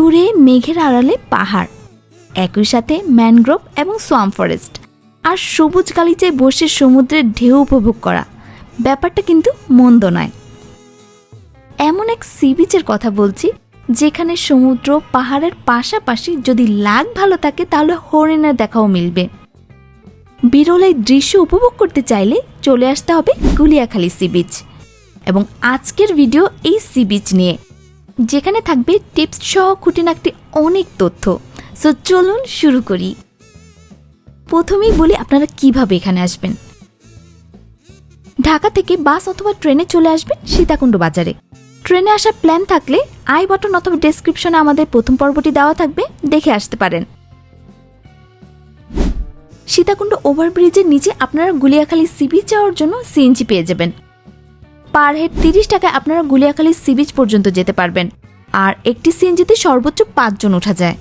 দূরে মেঘের আড়ালে পাহাড়, একই সাথে ম্যানগ্রোভ এবং সোয়াম্প ফরেস্ট, আর সবুজ গালিচায় বসে সমুদ্রের ঢেউ উপভোগ করা, ব্যাপারটা কিন্তু মন্দ নয়। এমন এক সি বিচের কথা বলছি যেখানে সমুদ্র পাহাড়ের পাশাপাশি যদি লাক ভালো থাকে তাহলে হরিণের দেখাও মিলবে। বিরল এই দৃশ্য উপভোগ করতে চাইলে চলে আসতে হবে গুলিয়াখালী সি বিচ। এবং আজকের ভিডিও এই সি বিচ নিয়ে, যেখানে থাকবে টিপস সহ খুঁটিনাটি অনেক তথ্য। সো চলুন শুরু করি। প্রথমেই বলি আপনারা কিভাবে এখানে আসবেন। ঢাকা থেকে বাস অথবা ট্রেনে চলে আসবেন সীতাকুণ্ড বাজারে। ট্রেনে আসার প্ল্যান থাকলে আই বাটন অথবা ডেসক্রিপশনে আমাদের প্রথম পর্বটি দেওয়া থাকবে, দেখে আসতে পারেন। সীতাকুণ্ড ওভারব্রিজের নিচে আপনারা গুলিয়াখালী সি বিচ যাওয়ার জন্য সিএনজি পেয়ে যাবেন। পার হেড 30 টাকায় আপনারা গুলিয়াখালী সি বিচ পর্যন্ত যেতে পারবেন, আর একটি সিএনজিতে সর্বোচ্চ 5 জন ওঠা যায়।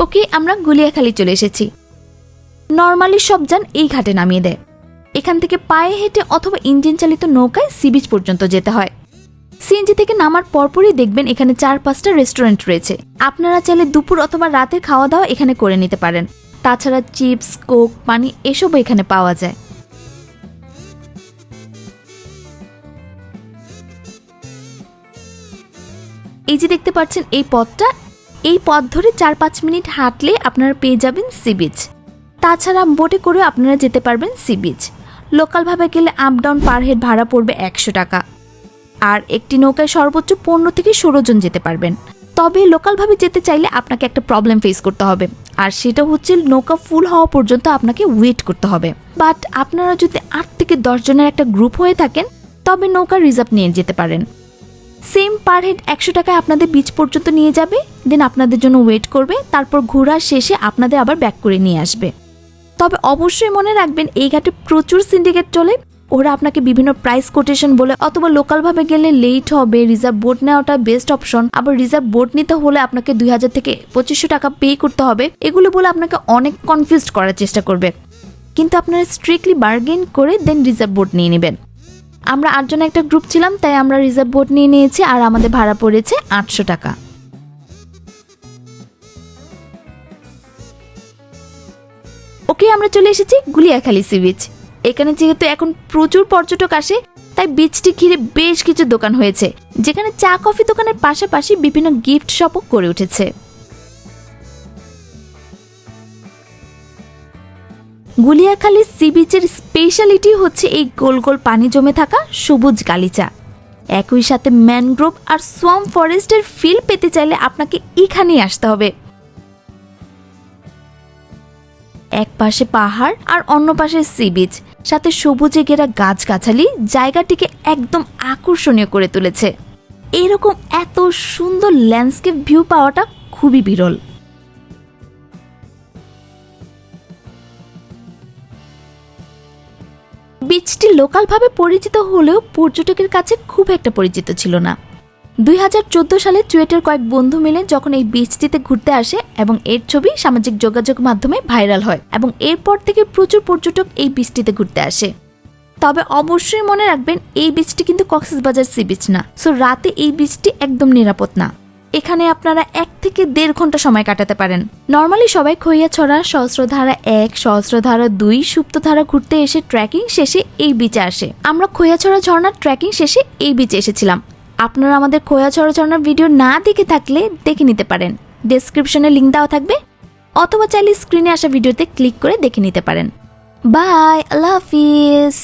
ওকে, আমরা গুলিয়াখালী চলে এসেছি। নর্মালি সব যান এই ঘাটে নামিয়ে দেয়। এখান থেকে পায়ে হেঁটে অথবা ইঞ্জিন চালিত নৌকায় সি বিচ পর্যন্ত যেতে হয়। সিএনজি থেকে নামার পরপরই দেখবেন এখানে 4-5টা রেস্টুরেন্ট রয়েছে। আপনারা চাইলে দুপুর অথবা রাতের খাওয়া দাওয়া এখানে করে নিতে পারেন। তাছাড়া চিপস, কোক, পানি এসবও এখানে পাওয়া যায়। এই যে দেখতে পাচ্ছেন এই পথটা, এই পথ ধরে 4-5 মিনিট হাঁটলে আপনারা পেয়ে যাবেন সি বিচ। তাছাড়া বোটে করেও আপনারা যেতে পারবেন সি বিচ। লোকালভাবে গেলে আপ ডাউন পার হেড ভাড়া পড়বে 100 টাকা, আর একটি নৌকায় সর্বোচ্চ 15 থেকে 16 জন যেতে পারবেন। তবে লোকালভাবে যেতে চাইলে আপনাকে একটা প্রবলেম ফেস করতে হবে, আর সেটা হচ্ছে নৌকা ফুল হওয়া পর্যন্ত আপনাকে ওয়েট করতে হবে। বাট আপনারা যদি 8 থেকে 10 জনের একটা গ্রুপ হয়ে থাকেন তবে নৌকা রিজার্ভ নিয়ে যেতে পারেন। সেম পার হেড 100 টাকায় আপনাদের বিচ পর্যন্ত নিয়ে যাবে, দেন আপনাদের জন্য ওয়েট করবে, তারপর ঘোরার শেষে আপনাদের আবার ব্যাক করে নিয়ে আসবে। তবে অবশ্যই মনে রাখবেন এই ঘাটে প্রচুর সিন্ডিকেট চলে। ওরা আপনাকে বিভিন্ন প্রাইস কোটেশন বলে, অথবা লোকালভাবে গেলে লেট হবে, রিজার্ভ বোট নেওয়াটা বেস্ট অপশন। আবার রিজার্ভ বোট নিতে হলে আপনাকে 2000 থেকে 2500 টাকা পে করতে হবে, এগুলো বলে আপনাকে অনেক কনফিউজড করার চেষ্টা করবে। কিন্তু আপনারা স্ট্রিক্টলি বার্গেন করে দেন রিজার্ভ বোট নিয়ে নেবেন। আমরা 8 জন একটা গ্রুপ ছিলাম, তাই আমরা রিজার্ভ বোট নিয়ে নিয়েছি, আর আমাদের ভাড়া পড়েছে 800 টাকা। ওকে, আমরা চলে এসেছি গুলিয়াখালী সি বিচ। এখানে যেহেতু এখন প্রচুর পর্যটক আসে, তাই বিচটি ঘিরে বেশ কিছু দোকান হয়েছে, যেখানে চা কফি দোকানের পাশাপাশি বিভিন্ন গিফট শপও করে উঠেছে। গুলিয়াখালী সি বিচের স্পেশালিটি হচ্ছে এই গোল গোল পানি জমে থাকা সবুজ গালিচা। একই সাথে ম্যানগ্রোভ আর সোয়াম্প ফরেস্টের ফিল পেতে চাইলে আপনাকে এখানেই আসতে হবে। এক পাশে পাহাড় আর অন্য পাশে সি বিচ, সাথে সবুজে ঘেরা গাছগাছালি জায়গাটিকে একদম আকর্ষণীয় করে তুলেছে। এরকম এত সুন্দর ল্যান্ডস্কেপ ভিউ পাওয়াটা খুবই বিরল। বিচটি লোকালভাবে পরিচিত হলেও পর্যটকের কাছে খুব একটা পরিচিত ছিল না। 2014 সালে চুয়েটের কয়েক বন্ধু মিলে যখন এই বিচটিতে ঘুরতে আসে এবং এর ছবি সামাজিক যোগাযোগ মাধ্যমে ভাইরাল হয়, এবং এরপর থেকে প্রচুর পর্যটক এই বিচটিতে ঘুরতে আসে। তবে অবশ্যই মনে রাখবেন এই বিচটি কিন্তু কক্সবাজার সি বিচ না, সো রাতে এই বিচটি একদম নিরাপদ না। এখানে আপনারা 1 থেকে 1.5 ঘন্টা সময় কাটাতে পারেন। নর্মালি সবাই খৈয়াছড়া, সহস্রধারা 1, সহস্রধারা 2, সুপ্তধারা ঘুরতে এসে ট্রেকিং শেষে এই বিচে আসে। আমরা খৈয়াছড়া ঝর্ণার ট্রেকিং শেষে এই বিচে এসেছিলাম। আপনারা আমাদের খৈয়াছড়া ঝর্ণার ভিডিও না দেখে থাকলে দেখে নিতে পারেন, ডেসক্রিপশনে লিঙ্ক দেওয়া থাকবে, অথবা চাইলে স্ক্রিনে আসা ভিডিওতে ক্লিক করে দেখে নিতে পারেন। বাই, আল্লাহ হাফিজ।